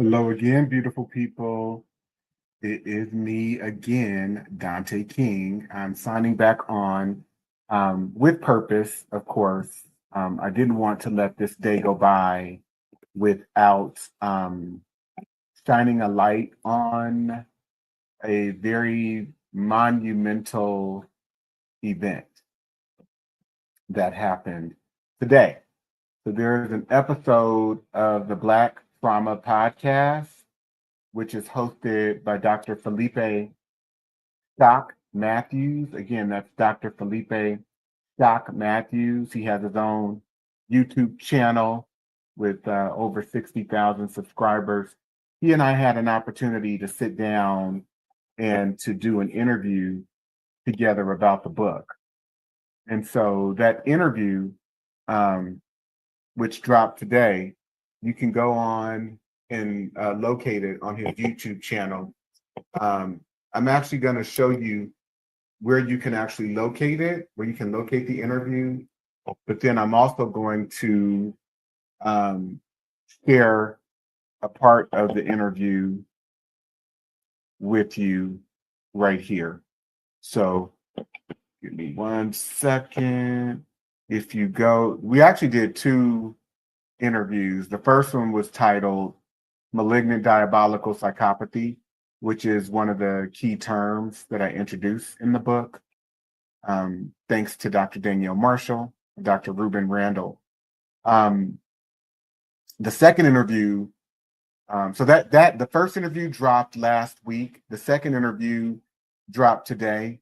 Hello again, beautiful people. It is me again, Dante King. I'm signing back on with purpose, of course. I didn't want to let this day go by without shining a light on a very monumental event that happened today. So there is an episode of the Black Trauma Podcast, which is hosted by Dr. Phillippe Doc Matthews. Again, that's Dr. Phillippe Doc Matthews. He has his own YouTube channel with over 60,000 subscribers. He and I had an opportunity to sit down and to do an interview together about the book. And so that interview, um, which dropped today, you can go on and locate it on his YouTube channel. I'm actually going to show you where you can actually locate it, where you can locate the interview. But then I'm also going to share a part of the interview with you right here. So give me 1 second. If you go, we actually did two interviews. The first one was titled Malignant Diabolical Psychopathy, which is one of the key terms that I introduce in the book. Thanks to Dr. Danielle Marshall, Dr. Ruben Randall. The second interview, so that the first interview dropped last week. The second interview dropped today.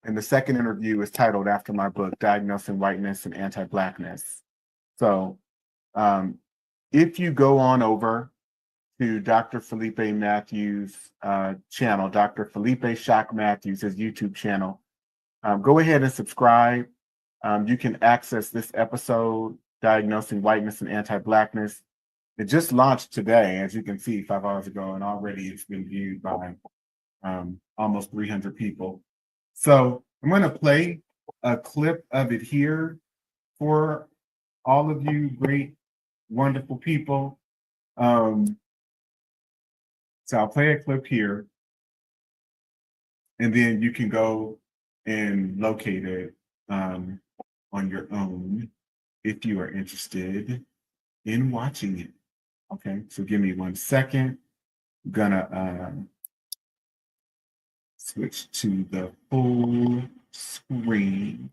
And the second interview is titled after my book, Diagnosing Whiteness and Anti-Blackness. So if you go on over to Dr. Phillippe Matthews' channel, Dr. Phillippe Shock Matthews, his YouTube channel, go ahead and subscribe. You can access this episode, Diagnosing Whiteness and Anti-Blackness. It just launched today, as you can see, 5 hours ago, and already it's been viewed by almost 300 people. So I'm going to play a clip of it here for all of you great, wonderful people. So I'll play a clip here, and then you can go and locate it on your own if you are interested in watching it. Okay, so give me 1 second. I'm gonna switch to the full screen,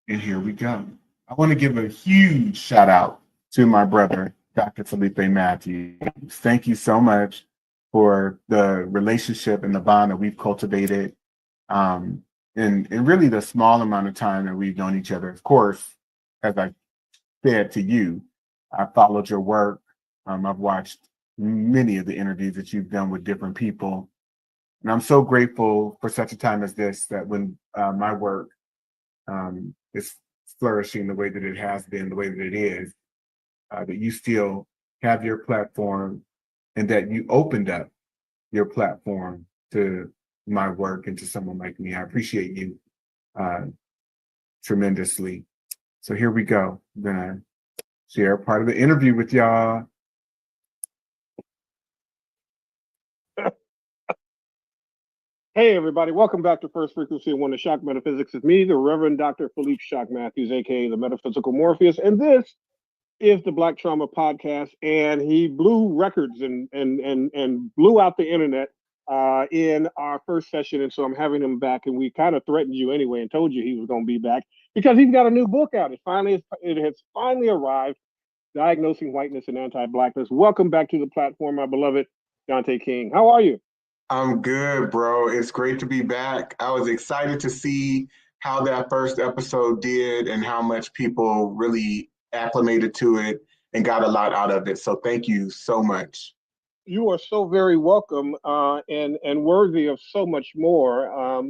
and here we go. I want to give a huge shout out to my brother, Dr. Phillippe Matthews. Thank you so much for the relationship and the bond that we've cultivated, and really the small amount of time that we've known each other. Of course, as I said to you, I followed your work. I've watched many of the interviews that you've done with different people. And I'm so grateful for such a time as this, that when my work is flourishing the way that it has been, the way that it is, that you still have your platform and that you opened up your platform to my work and to someone like me. I appreciate you tremendously. So here we go. I'm going to share part of the interview with y'all. Hey, everybody. Welcome back to First Frequency and One to Shock Metaphysics. It's me, the Reverend Dr. Phillippe Shock Matthews, a.k.a. the Metaphysical Morpheus. And this is the Black Trauma Podcast. And he blew records and blew out the internet in our first session. And so I'm having him back. And we kind of threatened you anyway and told you he was going to be back because he's got a new book out. It has finally arrived, Diagnosing Whiteness and Anti-Blackness. Welcome back to the platform, my beloved Dante King. How are you? I'm good, bro. It's great to be back. I was excited to see how that first episode did and how much people really acclimated to it and got a lot out of it. So thank you so much. You are so very welcome and worthy of so much more.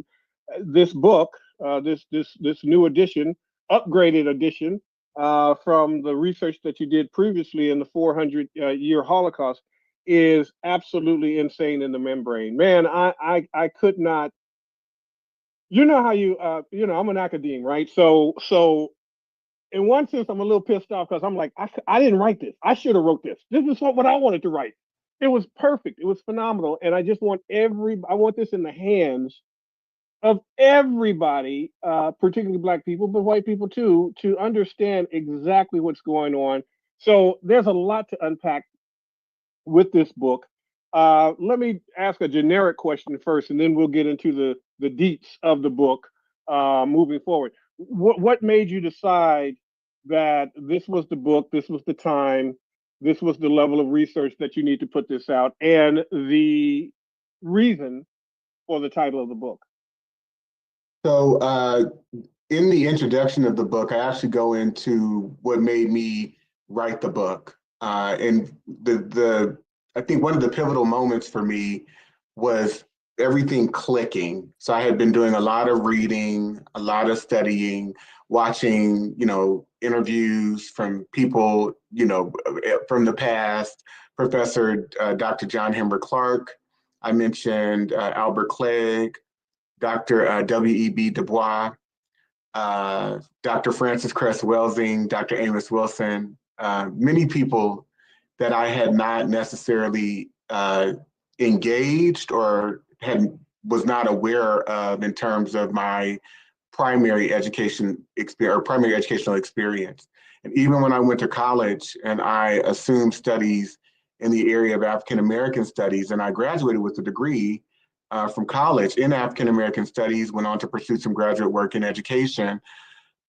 This book, this new edition, upgraded edition from the research that you did previously in the 400-year Holocaust, is absolutely insane in the membrane. Man, I could not. You know how I'm an academe, right? So in one sense, I'm a little pissed off because I'm like, I didn't write this. I should have wrote this. This is what I wanted to write. It was perfect. It was phenomenal. And I just want I want this in the hands of everybody, particularly Black people, but white people too, to understand exactly what's going on. So there's a lot to unpack with this book. Let me ask a generic question first, and then we'll get into the deets of the book moving forward. What made you decide that this was the book, this was the time, this was the level of research that you need to put this out, and the reason for the title of the book? So, in the introduction of the book, I actually go into what made me write the book. And I think one of the pivotal moments for me was everything clicking. So I had been doing a lot of reading, a lot of studying, watching, interviews from people, from the past, Professor Dr. John Henry Clark. I mentioned Albert Clegg, Dr. W.E.B. Du Bois, Dr. Francis Cress Welsing, Dr. Amos Wilson, many people that I had not necessarily engaged or was not aware of in terms of my primary education experience or primary educational experience. And even when I went to college and I assumed studies in the area of African American studies, and I graduated with a degree from college in African American studies, went on to pursue some graduate work in education.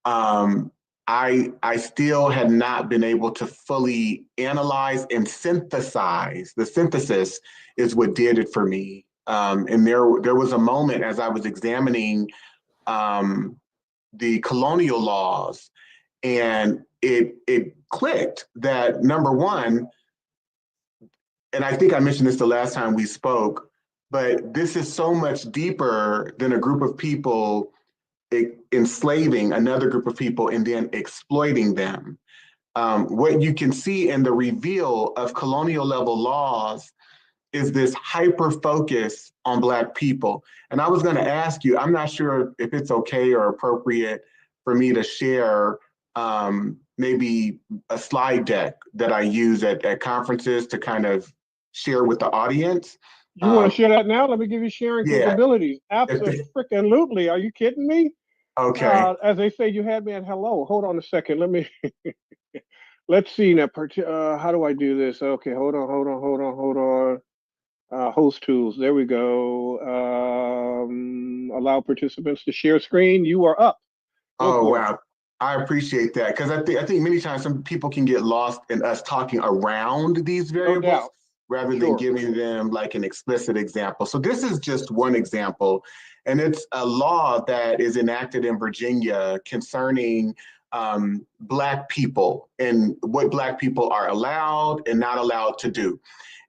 I still had not been able to fully analyze and synthesize. The synthesis is what did it for me. And there was a moment as I was examining the colonial laws, and it clicked that number one, and I think I mentioned this the last time we spoke, but this is so much deeper than a group of people enslaving another group of people and then exploiting them. What you can see in the reveal of colonial level laws is this hyper focus on Black people. And I was going to ask you, I'm not sure if it's okay or appropriate for me to share maybe a slide deck that I use at conferences to kind of share with the audience. You want to share that now? Let me give you sharing Yeah. capabilities. Absolutely. Are you kidding me? Okay. As they say, you had me at hello. Hold on a second. Let's see now. How do I do this? Okay, hold on. Host tools. There we go. Allow participants to share screen. You are up. Go Oh, for it. wow. I appreciate that because I think many times some people can get lost in us talking around these No variables doubt. rather than Sure. giving them like an explicit example. So this is just one example, and it's a law that is enacted in Virginia concerning Black people and what Black people are allowed and not allowed to do.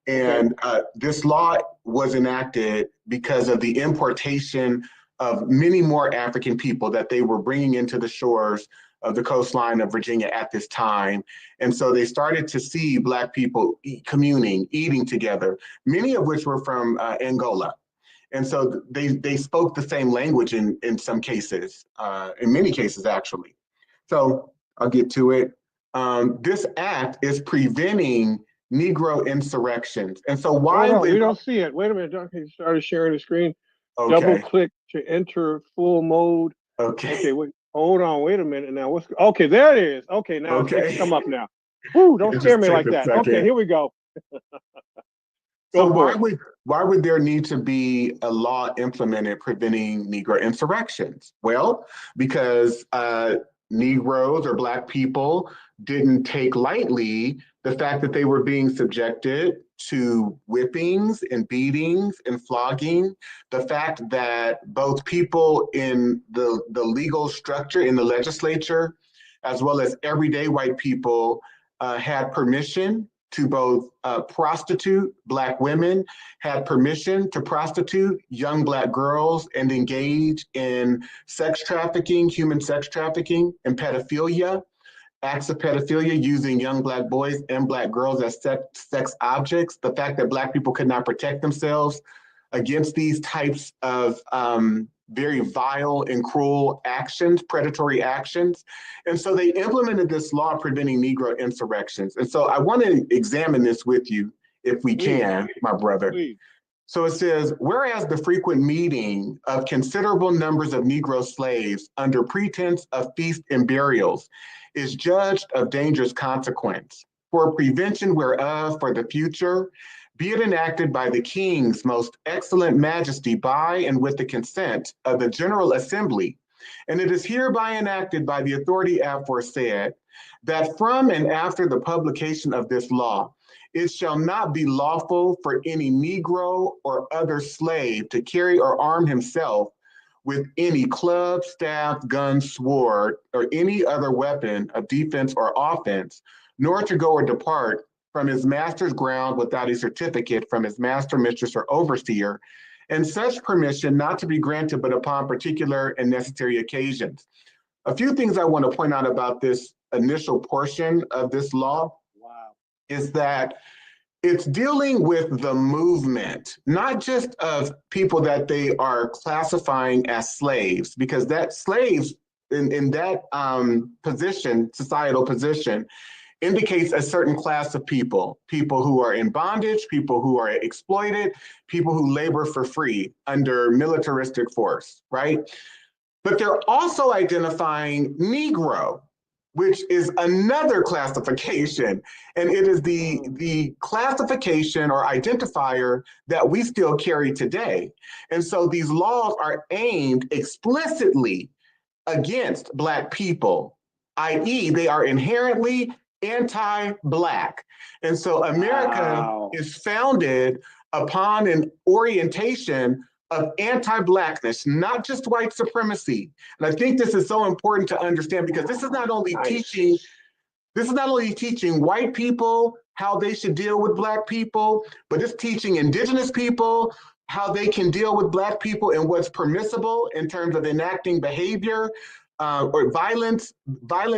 Okay. And this law was enacted because of the importation of many more African people that they were bringing into the shores of the coastline of Virginia at this time. And so they started to see Black people communing, eating together, many of which were from Angola. And so they spoke the same language in some cases, in many cases, actually. So I'll get to it. This act is preventing Negro insurrections. And so Hold why on. We would, don't see it. Wait a minute. Duncan started sharing the screen. Double okay, click to enter full mode. Okay. okay, Wait. Hold on. Wait a minute. Now what's okay? There it is. Okay. Now it can okay. come up now. Whoo! Don't It scare just me take like a that. Okay. second. Here we go. So Go for it. why would there need to be a law implemented preventing Negro insurrections? Well, because Negroes or Black people didn't take lightly the fact that they were being subjected to whippings and beatings and flogging, the fact that both people in the legal structure in the legislature, as well as everyday white people, had permission to both prostitute Black women, had permission to prostitute young Black girls and engage in sex trafficking, human sex trafficking, and pedophilia, acts of pedophilia using young Black boys and Black girls as sex objects, the fact that Black people could not protect themselves against these types of very vile and cruel actions, predatory actions. And so they implemented this law preventing Negro insurrections. And so I want to examine this with you if we can, my brother. Please. So it says, whereas the frequent meeting of considerable numbers of Negro slaves under pretense of feast and burials is judged of dangerous consequence, for prevention whereof for the future, be it enacted by the king's most excellent majesty by and with the consent of the General Assembly, and it is hereby enacted by the authority aforesaid, that from and after the publication of this law, it shall not be lawful for any Negro or other slave to carry or arm himself with any club, staff, gun, sword, or any other weapon of defense or offense, nor to go or depart from his master's ground without a certificate from his master, mistress, or overseer, and such permission not to be granted but upon particular and necessary occasions. A few things I want to point out about this initial portion of this law is that it's dealing with the movement, not just of people that they are classifying as slaves, because that slaves in that position, societal position, indicates a certain class of people, people who are in bondage, people who are exploited, people who labor for free under militaristic force, right? But they're also identifying Negro, which is another classification. And it is the classification or identifier that we still carry today. And so these laws are aimed explicitly against Black people, i.e., they are inherently anti-Black. And so America is founded upon an orientation of anti-Blackness, not just white supremacy. And I think this is so important to understand, because this is not only teaching white people how they should deal with Black people, but it's teaching indigenous people how they can deal with Black people and what's permissible in terms of enacting behavior or violent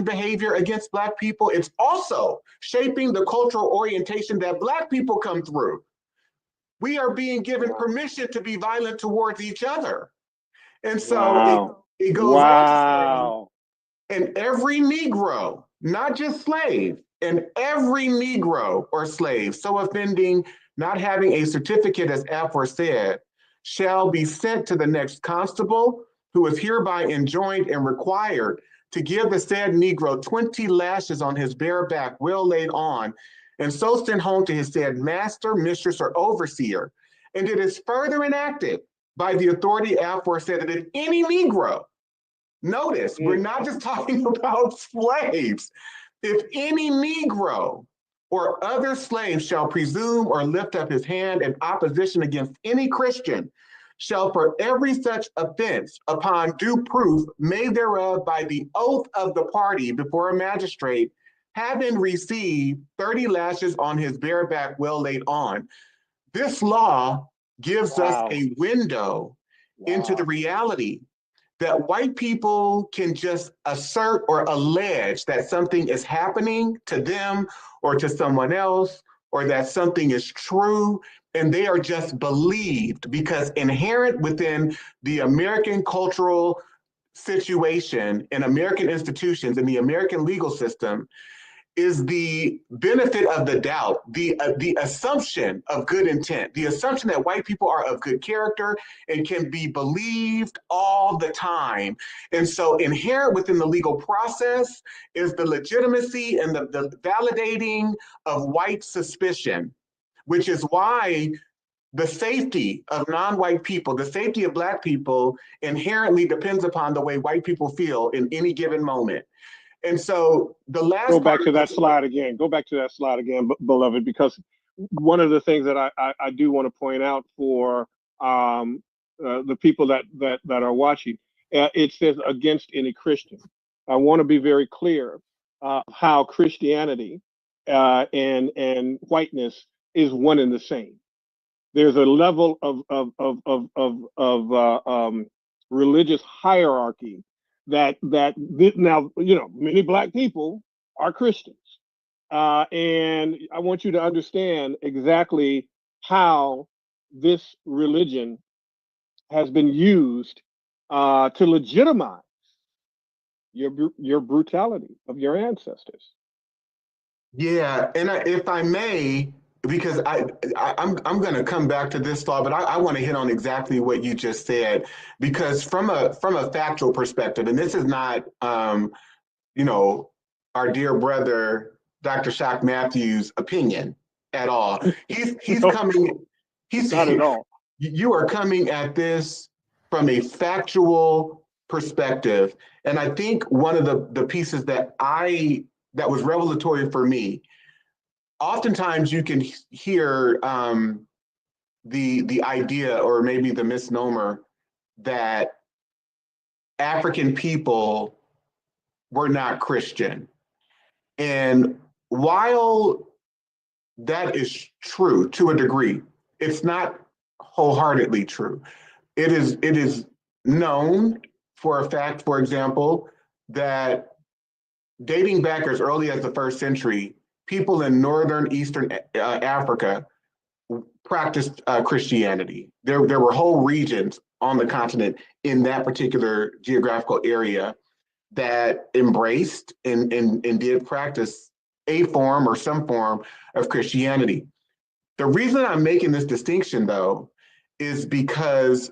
behavior against Black people. It's also shaping the cultural orientation that Black people come through. We are being given permission to be violent towards each other. And so it goes on to say, and every Negro, not just slave, and every Negro or slave so offending, not having a certificate as aforesaid, shall be sent to the next constable, who is hereby enjoined and required to give the said Negro 20 lashes on his bare back, well laid on, and so sent home to his said master, mistress, or overseer. And it is further enacted by the authority aforesaid that if any Negro, notice, we're not just talking about slaves, if any Negro or other slave shall presume or lift up his hand in opposition against any Christian, shall for every such offense, upon due proof made thereof by the oath of the party before a magistrate, having received 30 lashes on his bare back well laid on. This law gives us a window into the reality that white people can just assert or allege that something is happening to them or to someone else, or that something is true, and they are just believed, because inherent within the American cultural situation and American institutions and the American legal system is the benefit of the doubt, the assumption of good intent, the assumption that white people are of good character and can be believed all the time. And so inherent within the legal process is the legitimacy and the validating of white suspicion, which is why the safety of non-white people, the safety of Black people inherently depends upon the way white people feel in any given moment. And so the last Go back to that slide again. Go back to that slide again, beloved, because one of the things that I do want to point out for the people that are watching, it says against any Christian. I want to be very clear how Christianity and whiteness is one and the same. There's a level of religious hierarchy that now, you know, many Black people are Christians, and I want you to understand exactly how this religion has been used to legitimize your brutality of your ancestors. Yeah, and if I may, because I'm going to come back to this thought, but I want to hit on exactly what you just said, because from a factual perspective, and this is not you know our dear brother Dr. Shock Matthews' opinion at all. He's No, coming. He's not at all. you are coming at this from a factual perspective, and I think one of the pieces that was revelatory for me. Oftentimes, you can hear the idea or maybe the misnomer that African people were not Christian. And while that is true to a degree, it's not wholeheartedly true. It is known for a fact, for example, that dating back as early as the first century, people in northern eastern Africa practiced Christianity. There were whole regions on the continent in that particular geographical area that embraced and did practice a form or some form of Christianity. The reason I'm making this distinction, though, is because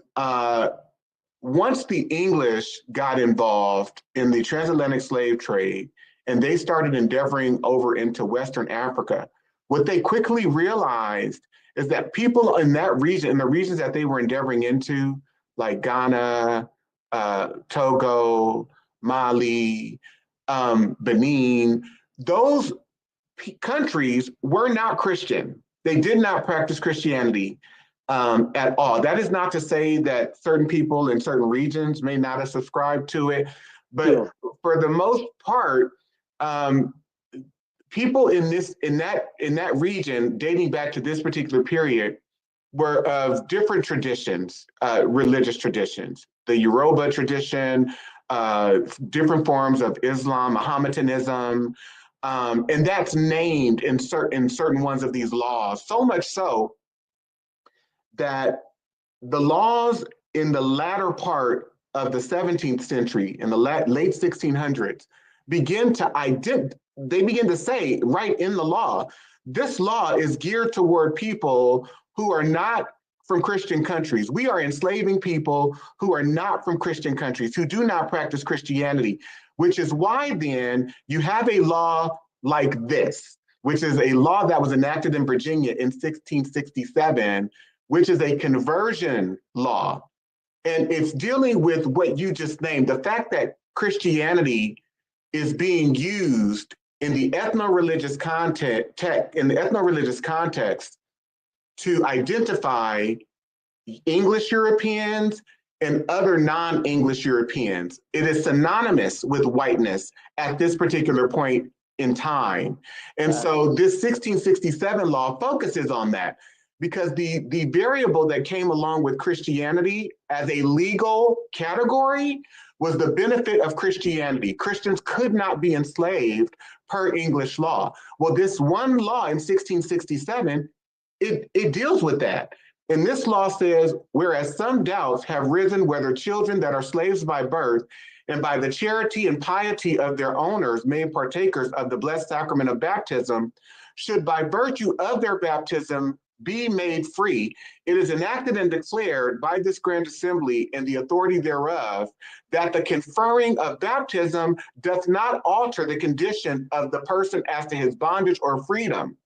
once the English got involved in the transatlantic slave trade and they started endeavoring over into Western Africa, what they quickly realized is that people in that region, in the regions that they were endeavoring into, like Ghana, Togo, Mali, Benin, those countries were not Christian. They did not practice Christianity at all. That is not to say that certain people in certain regions may not have subscribed to it, but Sure. for the most part, um, people in that region, dating back to this particular period, were of different traditions, religious traditions. The Yoruba tradition, different forms of Islam, Mohammedanism, and that's named in certain ones of these laws. So much so that the laws in the latter part of the 17th century, in the late 1600s, they begin to say right in the law, this law is geared toward people who are not from Christian countries. We are enslaving people who are not from Christian countries, who do not practice Christianity, which is why then you have a law like this, which is a law that was enacted in Virginia in 1667, which is a conversion law. And it's dealing with what you just named, the fact that Christianity is being used in the ethno-religious context to identify English Europeans and other non-English Europeans. It is synonymous with whiteness at this particular point in time. And so this 1667 law focuses on that because the variable that came along with Christianity as a legal category was the benefit of Christianity. Christians could not be enslaved per English law. Well, this one law in 1667, it deals with that. And this law says, whereas some doubts have risen whether children that are slaves by birth and by the charity and piety of their owners made partakers of the blessed sacrament of baptism, should by virtue of their baptism be made free, it is enacted and declared by this grand assembly and the authority thereof that the conferring of baptism doth not alter the condition of the person as to his bondage or freedom,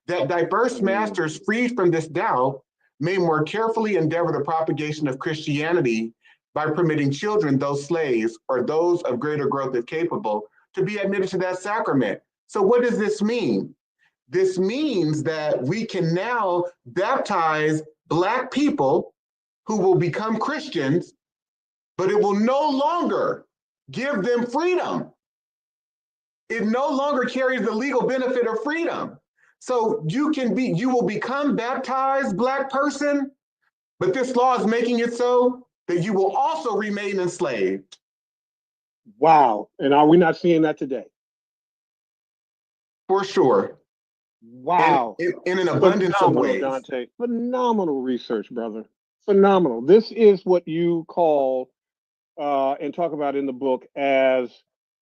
that diverse masters freed from this doubt may more carefully endeavor the propagation of Christianity by permitting children, those slaves, or those of greater growth if capable, to be admitted to that sacrament. So what does this mean? This means that we can now baptize Black people who will become Christians, but it will no longer give them freedom. It no longer carries the legal benefit of freedom. So you will become baptized Black person, but this law is making it so that you will also remain enslaved. Wow. And are we not seeing that today? For sure. Wow. In an abundance of ways. Dante. Phenomenal research, brother. Phenomenal. This is what you call and talk about in the book as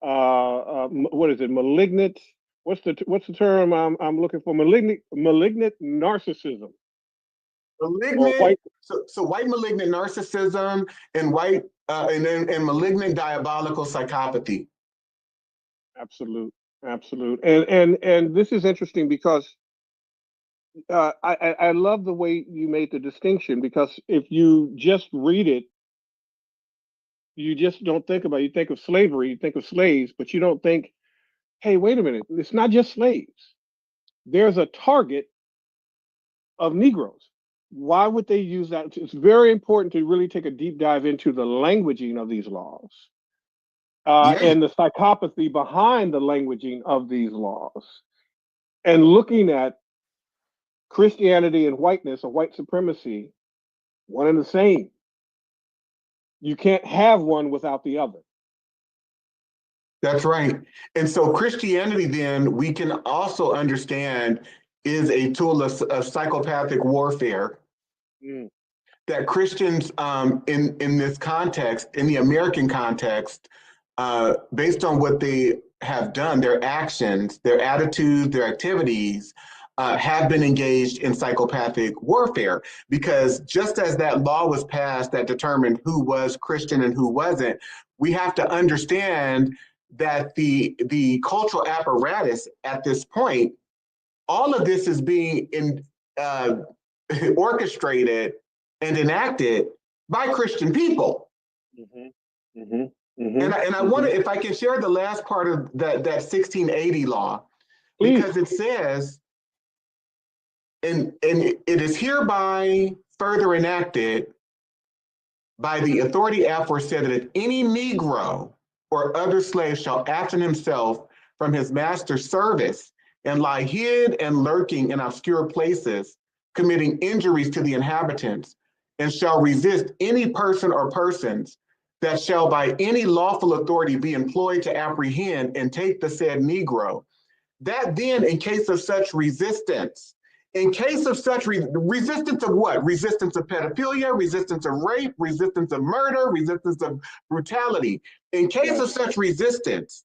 what is it? Malignant what's the term I'm looking for? Malignant narcissism or Malignant, white. so white malignant narcissism and and malignant diabolical psychopathy. Absolute. And this is interesting because I love the way you made the distinction, because if you just read it, you just don't think about it. You think of slavery, you think of slaves, but you don't think, hey, wait a minute, it's not just slaves. There's a target of Negroes. Why would they use that? It's very important to really take a deep dive into the languaging of these laws, Yes, and the psychopathy behind the languaging of these laws, and looking at Christianity and whiteness or white supremacy, one and the same. You can't have one without the other. that's right. And so Christianity, then, we can also understand, is a tool of psychopathic warfare Mm. that Christians, in this context, in the American context, based on what they have done, their actions, their attitudes, their activities, have been engaged in psychopathic warfare. Because just as that law was passed that determined who was Christian and who wasn't, we have to understand that the cultural apparatus at this point, all of this is being uh, orchestrated and enacted by Christian people. Mm-hmm. Mm-hmm. And I Mm-hmm. want to, if I can share the last part of that 1680 law, Please. because it says, and it is hereby further enacted by the authority aforesaid, that if any Negro or other slave shall absent himself from his master's service and lie hid and lurking in obscure places, committing injuries to the inhabitants, and shall resist any person or persons that shall by any lawful authority be employed to apprehend and take the said Negro, that then, in case of such resistance, in case of such resistance of what? Resistance of pedophilia, resistance of rape, resistance of murder, resistance of brutality. In case Yes. of such resistance,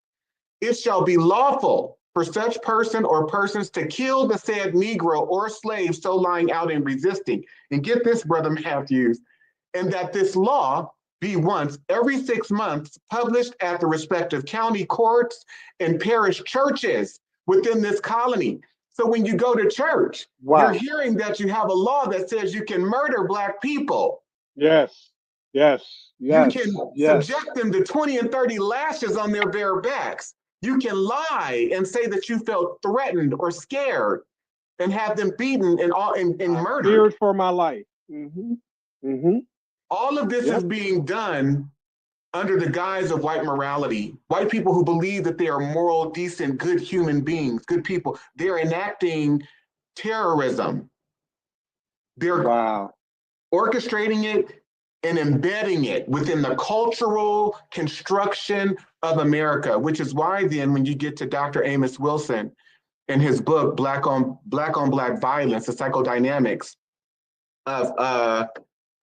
it shall be lawful for such person or persons to kill the said Negro or slave so lying out and resisting. And get this, Brother Matthews, and that this law be once every 6 months published at the respective county courts and parish churches within this colony. So when you go to church, you're Wow. hearing that you have a law that says you can murder Black people. Yes. Yes. You Yes. can Yes. subject them to 20 and 30 lashes on their bare backs. You can lie and say that you felt threatened or scared and have them beaten and I murdered. feared for my life. Mm-hmm. Mm-hmm. All of this is Yep. being done under the guise of white morality. White people who believe that they are moral, decent, good human beings, good people. They're enacting terrorism. They're Wow. orchestrating it and embedding it within the cultural construction of America, which is why then when you get to Dr. Amos Wilson in his book, Black Violence, the psychodynamics of, I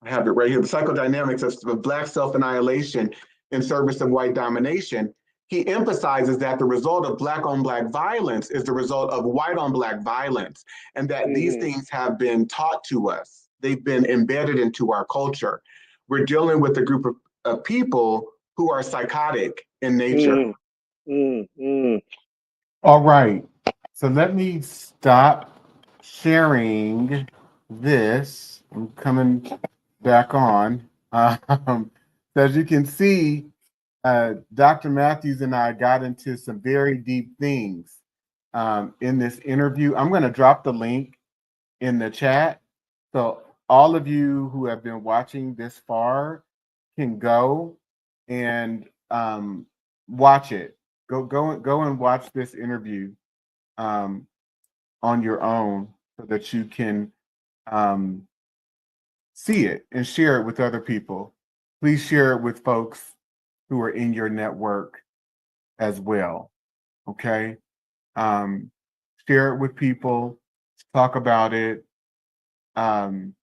have it right here, the psychodynamics of Black self-annihilation in service of white domination, he emphasizes that the result of Black on Black violence is the result of white on Black violence, and that these Mm-hmm. things have been taught to us. They've been embedded into our culture. We're dealing with a group of people who are psychotic in nature. Mm-hmm. Mm-hmm. All right. So let me stop sharing this. I'm coming back on. So as you can see, Dr. Matthews and I got into some very deep things in this interview. I'm going to drop the link in the chat. So all of you who have been watching this far can go and watch it. Go and watch this interview um, on your own so that you can um, see it and share it with other people. Please share it with folks who are in your network as well. Okay. Um, Share it with people, talk about it. Um,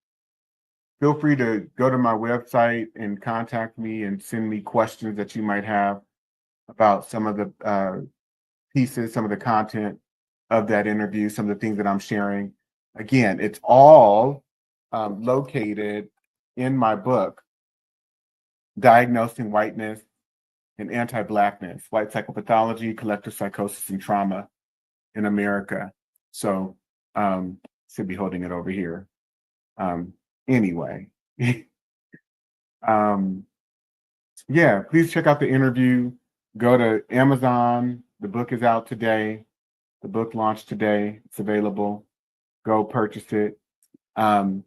Feel free to go to my website and contact me and send me questions that you might have about some of the pieces, some of the content of that interview, some of the things that I'm sharing. Again, it's all located in my book, Diagnosing Whiteness and Anti-Blackness, White Psychopathology, Collective Psychosis, and Trauma in America. So should be holding it over here. Anyway, yeah, please check out the interview. Go to Amazon. The book is out today. The book launched today. It's available. Go purchase it. And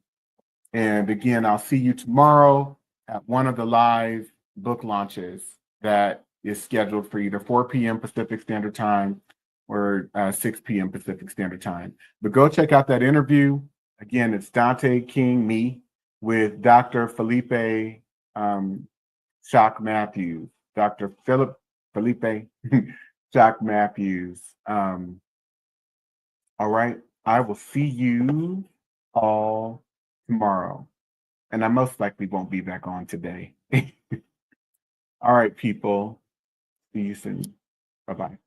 again, I'll see you tomorrow at one of the live book launches that is scheduled for either 4 p.m. Pacific Standard Time or 6 p.m. Pacific Standard Time. But go check out that interview. Again, it's Dante King, me, with Dr. Phillippe Shock Matthews, Dr. Phillippe Shock Matthews. All right. I will see you all tomorrow. And I most likely won't be back on today. All right, people. See you soon. Bye-bye.